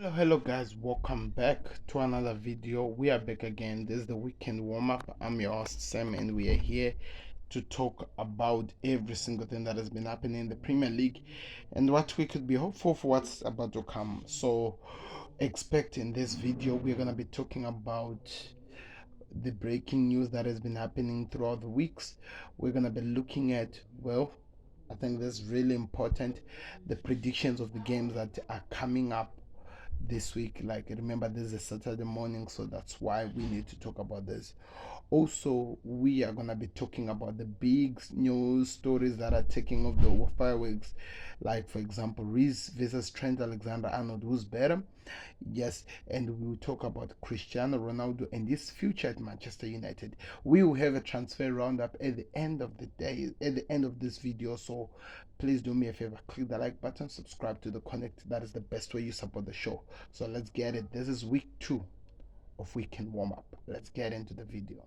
Hello guys, welcome back to another video. We are back again. This is the weekend warm-up. I'm your host Sam, and we are here to talk about every single thing that has been happening in the Premier League and what we could be hopeful for what's about to come. So expect in this video we're going to be talking about the breaking news that has been happening throughout the weeks. We're going to be looking at, well, I think this is really important, the predictions of the games that are coming up this week. Like, remember, this is a Saturday morning, so that's why we need to talk about this. Also, we are gonna be talking about the big news stories that are taking off the fireworks, like for example, Reese versus Trent Alexander-Arnold, who's better. Yes, and we will talk about Cristiano Ronaldo and his future at Manchester United. We will have a transfer roundup at the end of the day, at the end of this video. So please do me a favor, click the like button, subscribe to the Connect. That is the best way you support the show. So let's get it. This is week 2 of weekend warm up. Let's get into the video.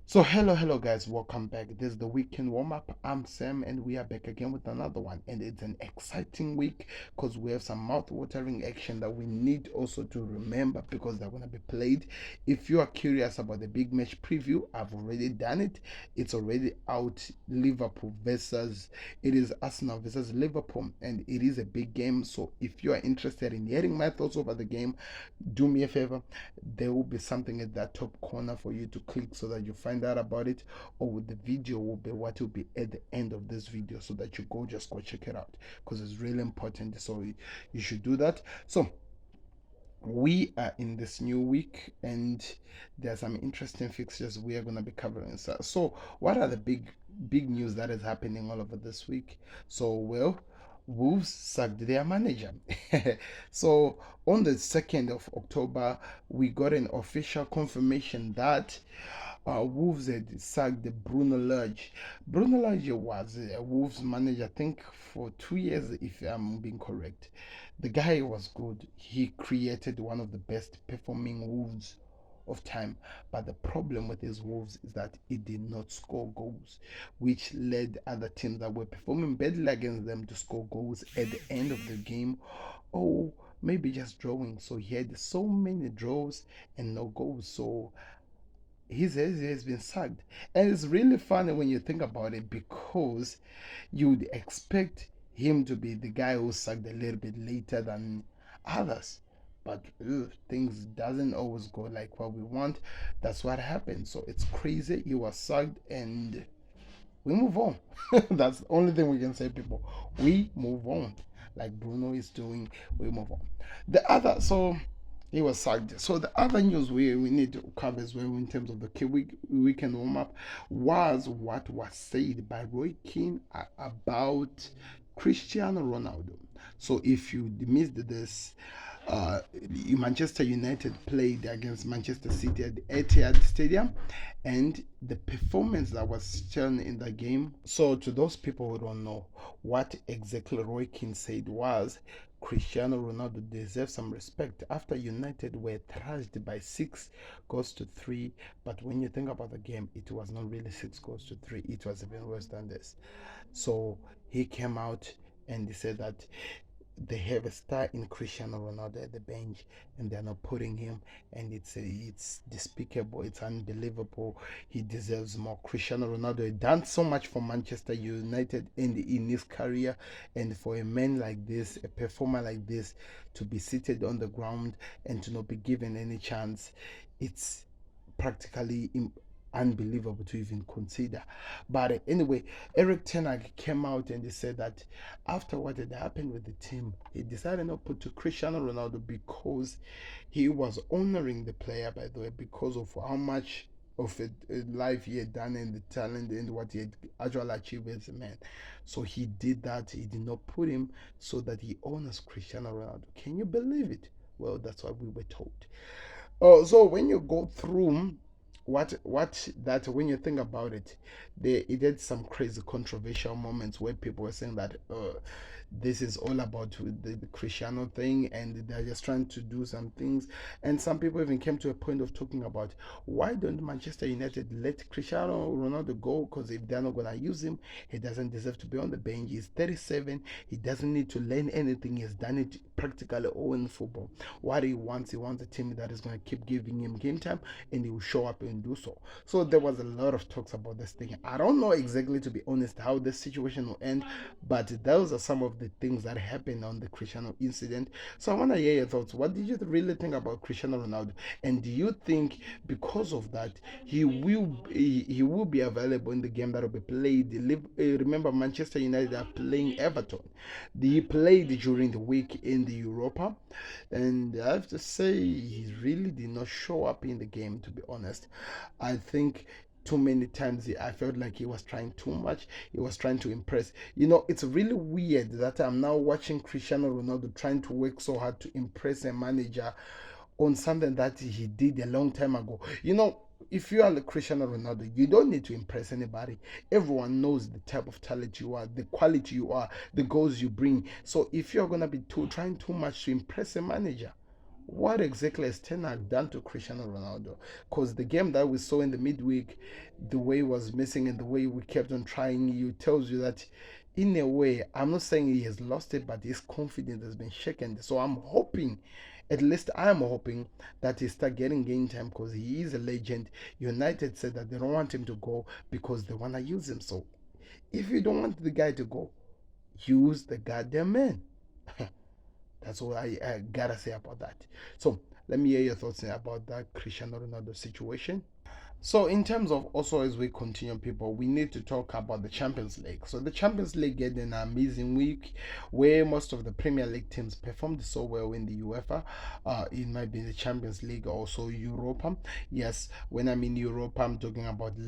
So hello guys, welcome back. This is the weekend warm-up. I'm Sam and we are back again with another one, and it's an exciting week because we have some mouth-watering action that we need also to remember because they're going to be played. If you are curious about the big match preview, I've already done it. It's already out. It is Arsenal versus Liverpool, and it is a big game. So if you are interested in hearing my thoughts over the game, do me a favor, there will be something at that top corner for you to click so that you find out about it, or the video will be what will be at the end of this video so that you just go check it out because it's really important. So you should do that. So we are in this new week and there are some interesting fixtures we are going to be covering. So what are the big news that is happening all over this week? So, well, Wolves sacked their manager. So on the 2nd of October, we got an official confirmation that Wolves had sacked Bruno Lage. Bruno Lage was a Wolves manager, I think, for 2 years, if I'm being correct. The guy was good. He created one of the best performing Wolves of time. But the problem with his Wolves is that he did not score goals, which led other teams that were performing badly against them to score goals at the end of the game. Oh, maybe just drawing. So he had so many draws and no goals. So he has been sacked. And it's really funny when you think about it because you'd expect him to be the guy who sacked a little bit later than others. But things doesn't always go like what we want. That's what happened. So it's crazy. He was sacked and we move on. That's the only thing we can say, people. We move on. Like Bruno is doing, we move on. So he was sacked. So the other news we need to cover as well in terms of the weekend warm up was what was said by Roy Keane about Cristiano Ronaldo. So if you missed this, Manchester United played against Manchester City at the Etihad Stadium, and the performance that was shown in the game. So to those people who don't know, what exactly Roy Keane said was Cristiano Ronaldo deserves some respect after United were thrashed by 6 goals to 3. But when you think about the game, it was not really 6 goals to 3. It was even worse than this. So he came out and he said that they have a star in Cristiano Ronaldo at the bench and they're not putting him, and it's despicable, it's unbelievable. He deserves more. Cristiano Ronaldo had done so much for Manchester United in his career, and for a man like this, a performer like this, to be seated on the ground and to not be given any chance, it's practically unbelievable to even consider. But anyway, Eric Ten Hag came out and he said that after what had happened with the team, he decided not to put Cristiano Ronaldo because he was honoring the player, by the way, because of how much of life he had done and the talent and what he had actually achieved as a man. So he did that. He did not put him so that he honors Cristiano Ronaldo. Can you believe it? Well, that's what we were told. Oh, so when you go through what that when you think about it, it had some crazy controversial moments where people were saying that this is all about the Cristiano thing and they're just trying to do some things. And some people even came to a point of talking about why don't Manchester United let Cristiano Ronaldo go, because if they're not gonna use him, he doesn't deserve to be on the bench. He's 37, he doesn't need to learn anything, he's done it practically all in football. What he wants a team that is going to keep giving him game time, and he will show up and do so. So there was a lot of talks about this thing. I don't know exactly, to be honest, how this situation will end, but those are some of the things that happened on the Cristiano incident. So I want to hear your thoughts. What did you really think about Cristiano Ronaldo, and do you think because of that he will be available in the game that will be played? Remember, Manchester United are playing Everton. He played during the week in the Europa, and I have to say he really did not show up in the game, to be honest. I think too many times I felt like he was trying too much. He was trying to impress. It's really weird that I'm now watching Cristiano Ronaldo trying to work so hard to impress a manager on something that he did a long time ago. If you are the Cristiano Ronaldo, you don't need to impress anybody. Everyone knows the type of talent you are, the quality you are, the goals you bring. So if you're gonna be trying too much to impress a manager, what exactly has Ten Hag done to Cristiano Ronaldo? Because the game that we saw in the midweek, the way he was missing and the way we kept on trying, you tells you that in a way, I'm not saying he has lost it, but his confidence has been shaken. So I'm hoping, at least I'm hoping, that he start getting game time, because he is a legend. United said that they don't want him to go because they want to use him. So if you don't want the guy to go, use the goddamn man. That's all I gotta say about that. So let me hear your thoughts about that Cristiano Ronaldo situation. So, in terms of also as we continue, people, we need to talk about the Champions League. So, the Champions League had an amazing week where most of the Premier League teams performed so well in the UEFA. It might be the Champions League, also Europa. Yes, when I mean Europa, I'm talking about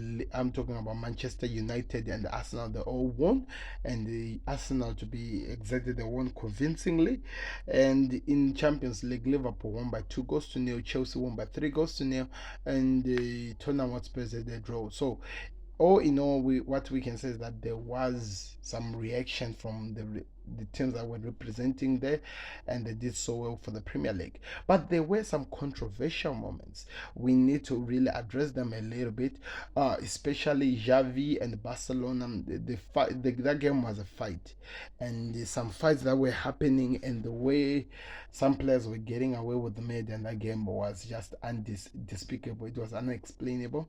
Manchester United and Arsenal. They all won, and the Arsenal, to be exactly, they won convincingly. And in Champions League, Liverpool won by 2 goals to nil. Chelsea won by 3 goals to nil, and the Tottenham Hotspurs they draw. So all in all, what we can say is that there was some reaction from the teams that were representing there, and they did so well for the Premier League. But there were some controversial moments. We need to really address them a little bit, especially Xavi and Barcelona. That game was a fight, and some fights that were happening, and the way some players were getting away with the mid, and that game was just despicable. It was unexplainable,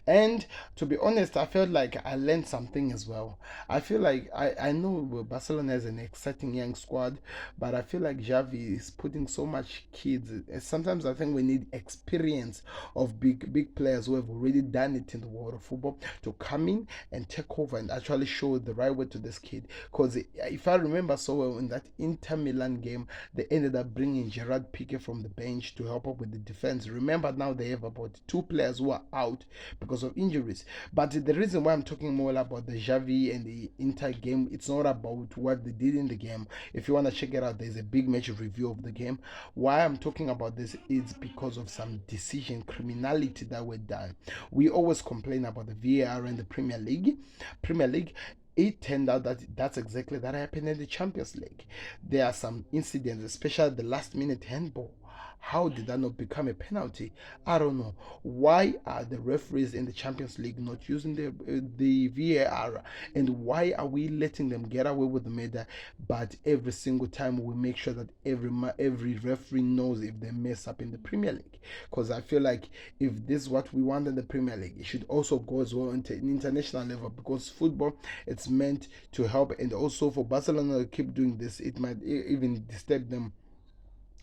and to be honest, I felt like I learned something as well. I feel like I know Barcelona has an exciting young squad, but I feel like Xavi is putting so much kids. Sometimes I think we need experience of big players who have already done it in the world of football to come in and take over and actually show the right way to this kid. Because if I remember so well, in that Inter Milan game, they ended up bringing Gerard Piqué from the bench to help up with the defense. Remember, now they have about 2 players who are out because of injuries. But the reason why I'm talking more about the Xavi and the Inter game, it's not about what they did in the game. If you want to check it out, there's a big match review of the game. Why I'm talking about this is because of some decision criminality that were done. We always complain about the VAR in the Premier League. It turned out that that's exactly that happened in the Champions League. There are some incidents, especially the last minute handball. How did that not become a penalty? I don't know. Why are the referees in the Champions League not using the VAR? And why are we letting them get away with the murder? But every single time we make sure that every referee knows if they mess up in the Premier League. Because I feel like if this is what we want in the Premier League, it should also go as well into an international level, because football, it's meant to help, and also for Barcelona to keep doing this, it might even disturb them,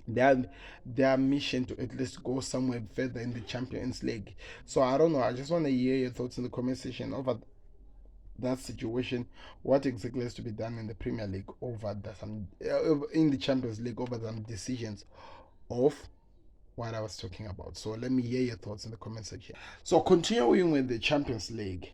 their their mission to at least go somewhere further in the Champions League. So I don't know. I just want to hear your thoughts in the comment section over that situation. What exactly has to be done in the Premier League over in the Champions League over some decisions of what I was talking about. So let me hear your thoughts in the comment section. So continuing with the Champions League,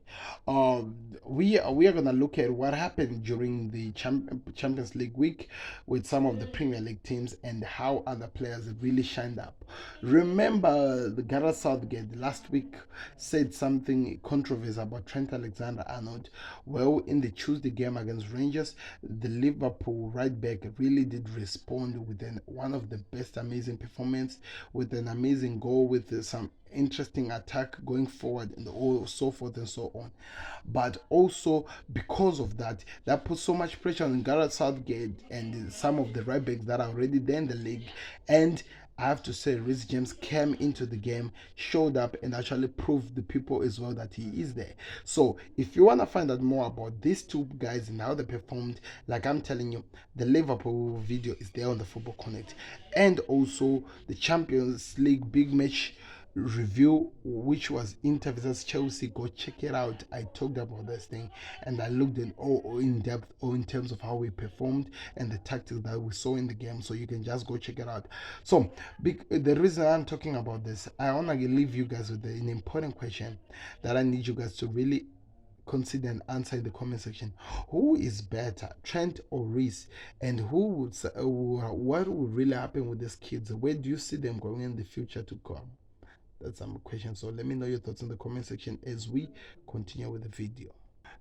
we are gonna look at what happened during the Champions League week with some of the Premier League teams and how other players really shined up. Remember, the Gareth Southgate last week said something controversial about Trent Alexander-Arnold. Well, in the Tuesday game against Rangers, the Liverpool right back really did respond with one of the best amazing performance, with an amazing goal, with some interesting attack going forward, and all so forth and so on. But also because of that, that put so much pressure on Gareth Southgate and some of the right backs that are already there in the league. And I have to say, Reece James came into the game, showed up, and actually proved the people as well that he is there. So, if you want to find out more about these two guys and how they performed, like I'm telling you, the Liverpool video is there on the Football Connect, and also the Champions League big match review, which was Inter versus Chelsea. Go check it out. I talked about this thing and I looked in all in depth or in terms of how we performed and the tactics that we saw in the game. So you can just go check it out. So the reason I'm talking about this, I want to leave you guys with an important question that I need you guys to really consider and answer in the comment section. Who is better, Trent or Reece? And who would what would really happen with these kids? Where do you see them going in the future to come? That's some question. So let me know your thoughts in the comment section as we continue with the video.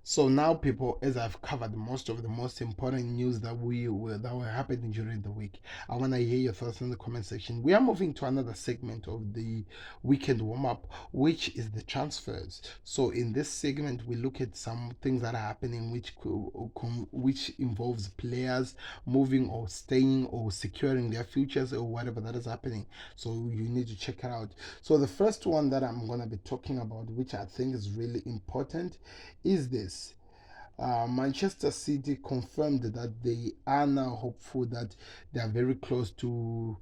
So now, people, as I've covered most of the most important news that were happening during the week, I want to hear your thoughts in the comment section. We are moving to another segment of the weekend warm up, which is the transfers. So in this segment, we look at some things that are happening, which involves players moving or staying or securing their futures or whatever that is happening. So you need to check it out. So the first one that I'm gonna be talking about, which I think is really important, is this. Manchester City confirmed that they are now hopeful that they are very close to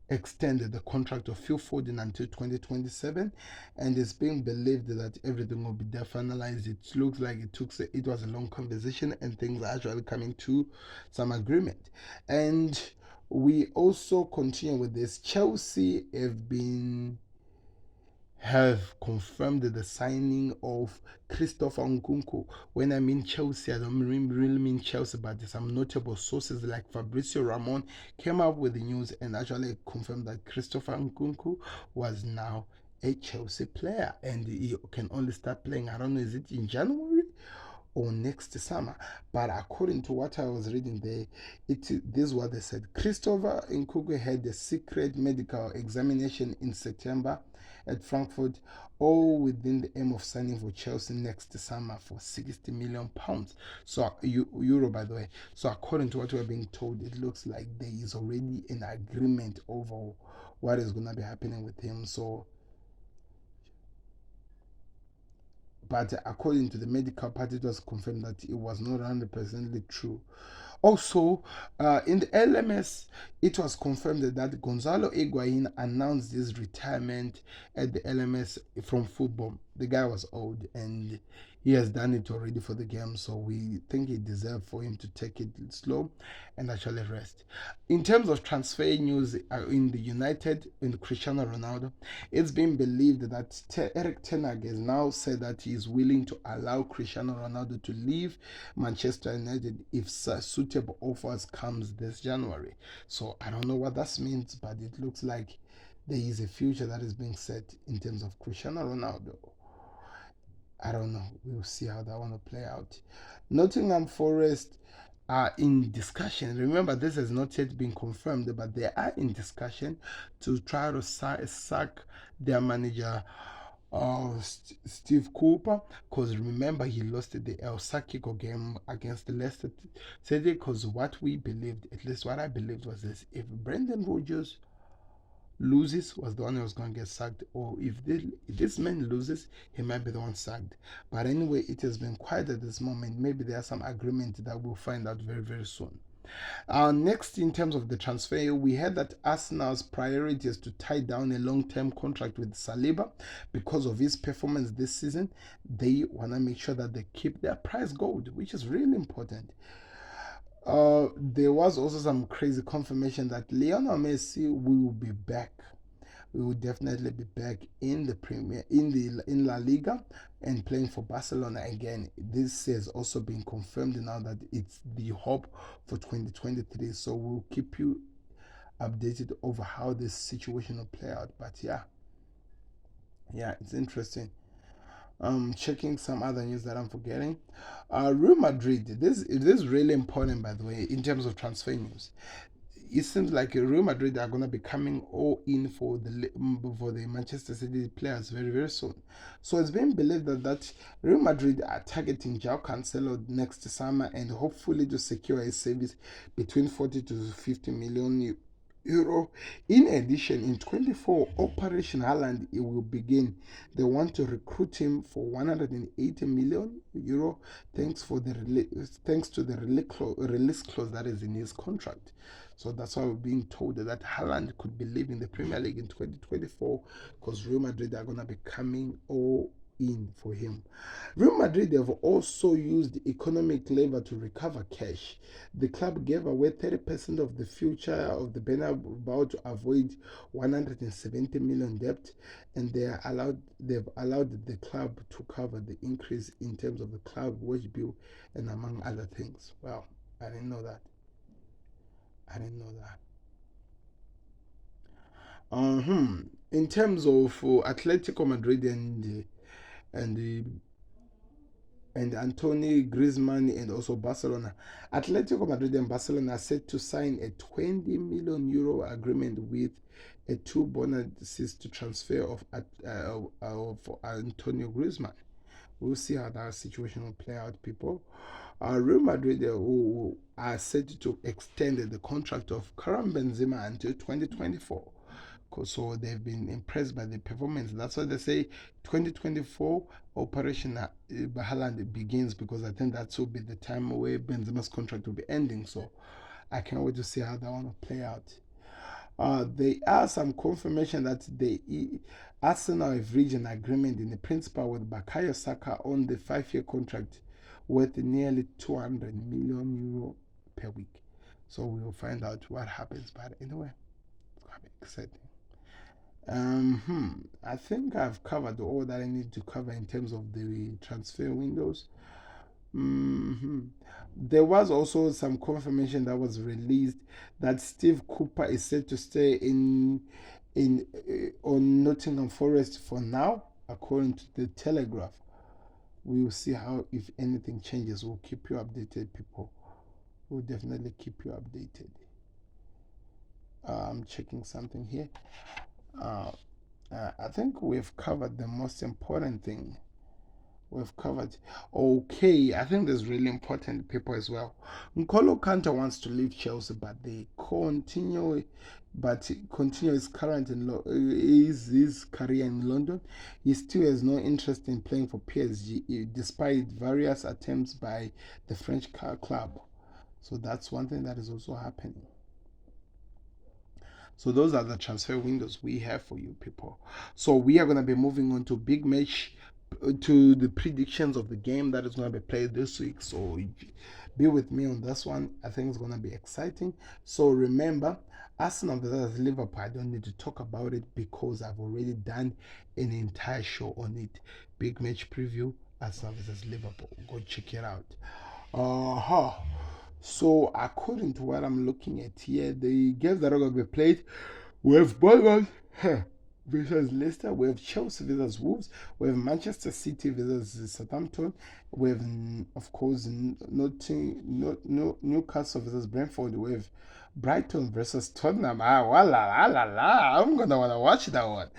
extend the contract of Phil Foden until 2027, and it's being believed that everything will be there finalized. It looks like it was a long conversation and things are actually coming to some agreement. And we also continue with this. Chelsea have confirmed the signing of Christopher Nkunku. When I mean Chelsea, I don't really mean Chelsea, but some notable sources like Fabrizio Ramon came up with the news and actually confirmed that Christopher Nkunku was now a Chelsea player and he can only start playing, I don't know, is it in January or next summer? But according to what I was reading there, this is what they said. Christopher Nkunku had a secret medical examination in September at Frankfurt, all within the aim of signing for Chelsea next summer for £60 million. So euro, by the way. So according to what we're being told, it looks like there is already an agreement over what is going to be happening with him. So, but according to the medical part, it was confirmed that it was not 100% true. Also, in the LMS, it was confirmed that Gonzalo Higuain announced his retirement at the LMS from football. The guy was old and he has done it already for the game, so we think it deserved for him to take it slow and actually rest. In terms of transfer news in the United, in Cristiano Ronaldo, it's been believed that Eric Ten Hag has now said that he is willing to allow Cristiano Ronaldo to leave Manchester United if suitable offers comes this January. So I don't know what that means, but it looks like there is a future that is being set in terms of Cristiano Ronaldo. I don't know. We'll see how that one will play out. Nottingham Forest are in discussion. Remember, this has not yet been confirmed, but they are in discussion to try to sack their manager, Steve Cooper, because remember he lost the El Sakiko game against the Leicester City. Because what we believed, at least what I believed, was this: if Brendan Rodgers loses, was the one who was going to get sacked, or if this man loses, he might be the one sacked. But anyway, it has been quiet at this moment. Maybe there's some agreement that we'll find out very, very soon. Next, in terms of the transfer, we heard that Arsenal's priority is to tie down a long-term contract with Saliba because of his performance this season. They want to make sure that they keep their price gold, which is really important. There was also some crazy confirmation that Lionel Messi will be back we will definitely be back in the Premier, in La Liga, and playing for Barcelona again. This has also been confirmed now that it's the hope for 2023. So we'll keep you updated over how this situation will play out. But yeah, it's interesting. Checking some other news that I'm forgetting. Real Madrid. This is really important, by the way, in terms of transfer news. It seems like Real Madrid are gonna be coming all in for the Manchester City players very very soon. So it's being believed that Real Madrid are targeting João Cancelo next summer and hopefully to secure a service between 40 to 50 million euro. In addition, in 24, Operation Haaland it will begin. They want to recruit him for 180 million euro, thanks to the release clause that is in his contract. So that's why we're being told that Haaland could be leaving the Premier League in 2024 because Real Madrid are going to be coming all in for him. Real Madrid have also used economic lever to recover cash. The club gave away 30% of the future of the Bernabeu to avoid 170 million debt, and they've allowed the club to cover the increase in terms of the club wage bill and among other things. Well, I didn't know that. I didn't know that. In terms of Atletico Madrid and the and Anthony Griezmann and also Barcelona. Atletico Madrid and Barcelona are set to sign a 20 million euro agreement with a two bonuses to transfer of Antonio Griezmann. We'll see how that situation will play out, people. Real Madrid who are set to extend the contract of Karim Benzema until 2024. So they've been impressed by the performance. That's why they say 2024 Operation Haaland begins, because I think that will be the time where Benzema's contract will be ending. So I can't wait to see how that one will play out. There are some confirmation that Arsenal have reached an agreement in the principle with Bukayo Saka on the 5-year contract worth nearly 200 million euro per week. So we will find out what happens. But anyway, it's going to be exciting. I think I've covered all that I need to cover in terms of the transfer windows. There was also some confirmation that was released that Steve Cooper is set to stay on Nottingham Forest for now, according to the Telegraph. We will see how, if anything changes. We'll keep you updated, people. We'll definitely keep you updated. I'm checking something here. I think we've covered the most important thing. We've covered. Okay, I think there's really important people as well. N'Golo Kante wants to leave Chelsea, but they continue. His his career in London. He still has no interest in playing for PSG, despite various attempts by the French club. So that's one thing that is also happening. So those are the transfer windows we have for you, people. So we are going to be moving on to big match, to the predictions of the game that is going to be played this week. So be with me on this one. I think it's going to be exciting. So remember, Arsenal versus Liverpool, I don't need to talk about it because I've already done an entire show on it. Big match preview, Arsenal versus Liverpool. Go check it out. So according to what I'm looking at here, the games that are going to be played, we have Bournemouth versus Leicester, we have Chelsea versus Wolves, we have Manchester City versus Southampton, we have, of course, Newcastle versus Brentford, we have Brighton versus Tottenham. I'm gonna wanna watch that one.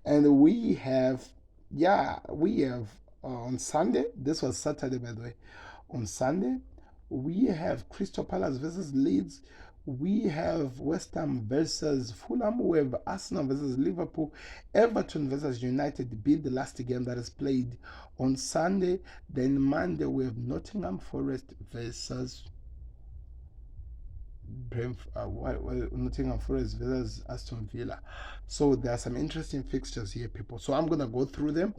And we have on Sunday. This was Saturday, by the way. On Sunday, we have Crystal Palace versus Leeds. We have West Ham versus Fulham. We have Arsenal versus Liverpool. Everton versus United be the last game that is played on Sunday. Then Monday we have Nottingham Forest versus Nottingham Forest versus Aston Villa. So there are some interesting fixtures here, people. So I'm gonna go through them.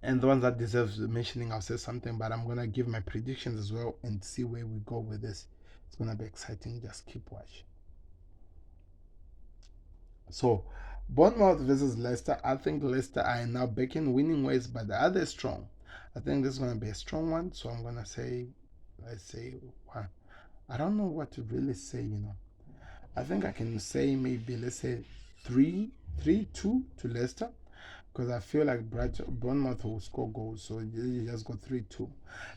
And the ones that deserves mentioning, I'll say something, but I'm gonna give my predictions as well and see where we go with this. It's gonna be exciting. Just keep watching. So, Bournemouth versus Leicester. I think Leicester are now back in winning ways, but the other is strong. I think this is going to be a strong one. So I'm going to say, let's say, one. I don't know what to really say. I think I can say maybe, let's say, 3-2 to Leicester. Because I feel like Bournemouth will score goals, so you just got 3-2.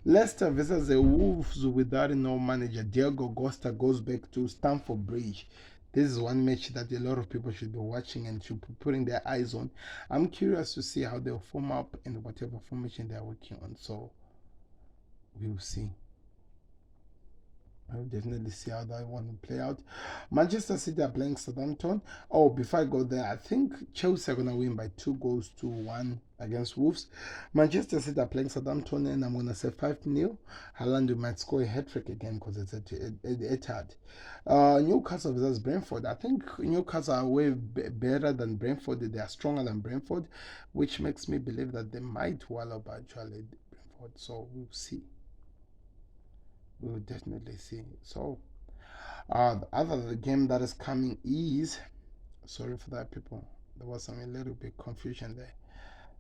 Leicester versus the Wolves without no manager. Diego Costa goes back to Stamford Bridge. This is one match that a lot of people should be watching and should be putting their eyes on. I'm curious to see how they'll form up and whatever formation they're working on. So we'll see. I'll definitely see how that one will play out. Manchester City are playing Southampton. Oh, before I go there, I think Chelsea are going to win by 2-1 against Wolves. Manchester City are playing Southampton, and I'm going to say 5-0. Haaland might score a hat-trick again because it's at Etihad. Newcastle versus Brentford. I think Newcastle are way better than Brentford. They are stronger than Brentford, which makes me believe that they might wallop actually Brentford. So we'll see. We will definitely see. So, the other game that is coming is, sorry for that, people. There was some a little bit confusion there.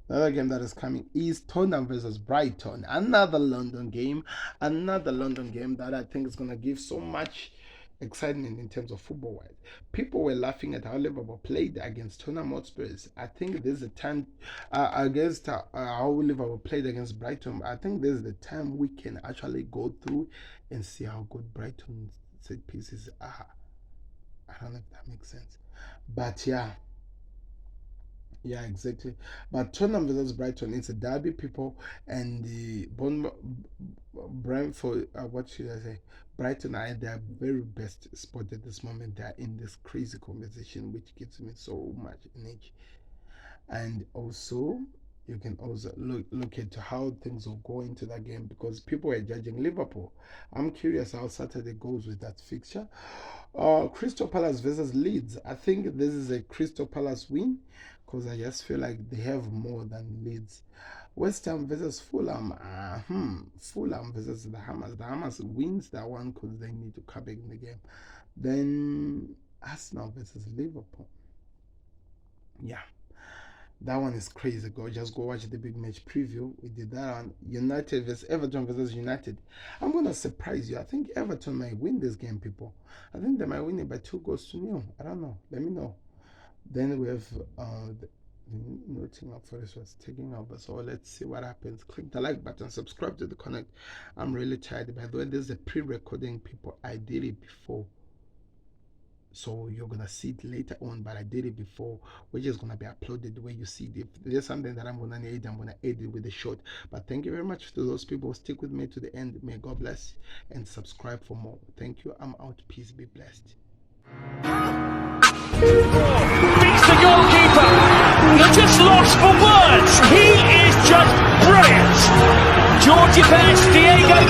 The other game that is coming is Tottenham versus Brighton. Another London game that I think is gonna give so much excitement in terms of football wise. People were laughing at how Liverpool played against Tottenham Hotspurs. I think this is the time against how Liverpool played against Brighton. I think this is the time we can actually go through and see how good Brighton's set pieces are. I don't know if that makes sense, but yeah, exactly. But Tottenham versus Brighton, it's a derby, people, and the Brentford, what should I say? Brighton are at their very best spot at this moment. They are in this crazy conversation, which gives me so much energy. And also, you can also look at how things will go into that game because people are judging Liverpool. I'm curious how Saturday goes with that fixture. Crystal Palace versus Leeds. I think this is a Crystal Palace win because I just feel like they have more than Leeds. West Ham versus Fulham. Fulham versus the Hammers. The Hammers wins that one because they need to come back in the game. Then Arsenal versus Liverpool. Yeah. That one is crazy. Just go watch the big match preview. We did that on United versus Everton versus United. I'm gonna surprise you. I think Everton might win this game, people. I think they might win it by 2-0. I don't know. Let me know. Then we have Nottingham Forest was taking over. So let's see what happens. Click the like button, subscribe to the connect. I'm really tired. By the way, this is a pre-recording, people. I did it before. So you're gonna see it later on, but I did it before, which is gonna be uploaded the way you see it. If there's something that I'm gonna need, I'm gonna edit with a short. But thank you very much to those people who stick with me to the end. May God bless and subscribe for more. Thank you. I'm out. Peace. Be blessed. Beats the goalkeeper. You're just lost for words. He is just brilliant. Georgie Best, Diego